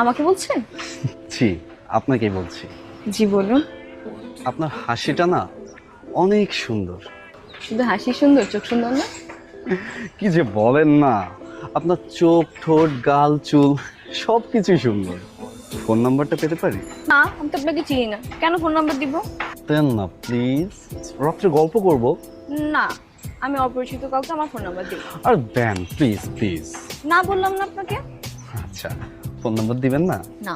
আমাকে বলছেন? জি, আপনাকেই বলছি। জি বলুন। আপনার হাসিটা না অনেক সুন্দর। শুধু হাসি সুন্দর, চোখ সুন্দর না? কি যে বলেন না, আপনার চোখ, ঠোঁট, গাল, চুল সবকিছুই সুন্দর। ফোন নাম্বারটা পেতে পারি? না, আমি তো আপনাকে চিনি না, কেন ফোন নাম্বার দিব? দেন না প্লিজ, রাত্রে গল্প করব। না, আমি অপরিচিত কাউকে আমার ফোন নাম্বার দিব আর দেন প্লিজ প্লিজ। না, বললাম না আপনাকে। আচ্ছা, ফোন নাম্বার দিবেন না? না।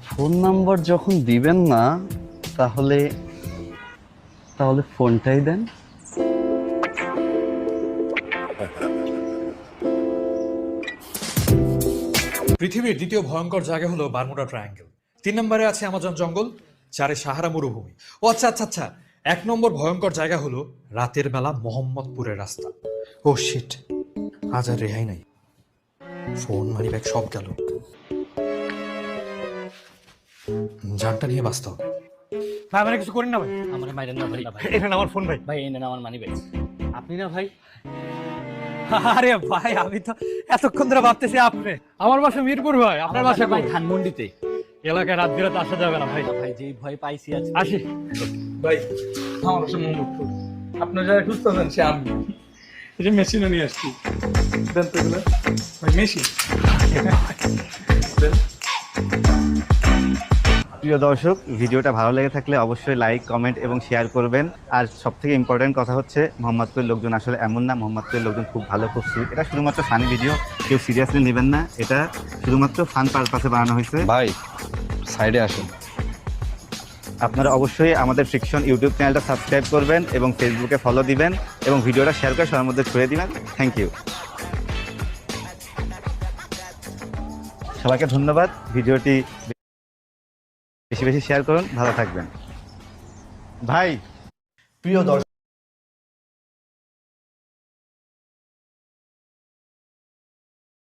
ফোন নাম্বার যখন দিবেন না, তাহলে তাহলে ফোনটাই দেন। পৃথিবীর দ্বিতীয় ভয়ঙ্কর জায়গা হলো বারমুডা ট্রায়াঙ্গেল। 3 নম্বরে আছে আমাজন জঙ্গল, 4-এ সাহারা মরুভূমি। ও আচ্ছা আচ্ছা আচ্ছা, 1 নম্বর ভয়ঙ্কর জায়গা হলো রাতের বেলা মোহাম্মদপুরের রাস্তা। ও শিট, আজ আর রেহাই নাই। ফোন, মানি ব্যাগ সব গেল। জানটা নিয়ে বাঁচতে হবে। ভাই আমরা কিছু করি না ভাই। আমার মাইরেন না ভাই। এখানে আমার ফোন ভাই। ভাই এই নেন আমার মানি ব্যাগ। আপনি না ভাই? আরে ভাই, আমি তো এতক্ষণ ধরে ভাবতেছি আপনি। আমার বাসা মিরপুর ভাই, আপনার বাসা ভাই ভাই ধানমন্ডিতে। এলাকায় রাত বিরাতে আসা যাবে না ভাই। ভাই যেই ভয় পাইছি আজ। আসি। ভাই আমার কাছে মোহাম্মদপুর, আপনার যারা খুঁজতেছেন সে আমি। এই যে মেশিনও নিয়ে আসছি, দেন তো এগুলো। ভাই মেশিন দেন। প্রিয় দর্শক, ভিডিওটা ভালো লেগে থাকলে অবশ্যই লাইক, কমেন্ট এবং শেয়ার করবেন। আর সবথেকে ইম্পর্টেন্ট কথা হচ্ছে, মোহাম্মদপুরের লোকজন আসলে এমন না, মোহাম্মদপুরের লোকজন খুব ভালো, খুব সুইট। এটা শুধুমাত্র ফানি ভিডিও, কেউ সিরিয়াসলি নেবেন না। এটা শুধুমাত্র ফান পারপাসে বানানো হয়েছে। ভাই সাইডে আসুন। আপনারা অবশ্যই আমাদের ফ্রিকশন ইউটিউব চ্যানেলটা সাবস্ক্রাইব করবেন এবং ফেসবুকে ফলো দিবেন এবং ভিডিওটা শেয়ার করে সবার মধ্যে ছড়িয়ে দিবেন। থ্যাংক ইউ সবাইকে, ধন্যবাদ। ভিডিওটি বেশি বেশি শেয়ার করুন, ভালো থাকবেন ভাই। প্রিয় দর্শক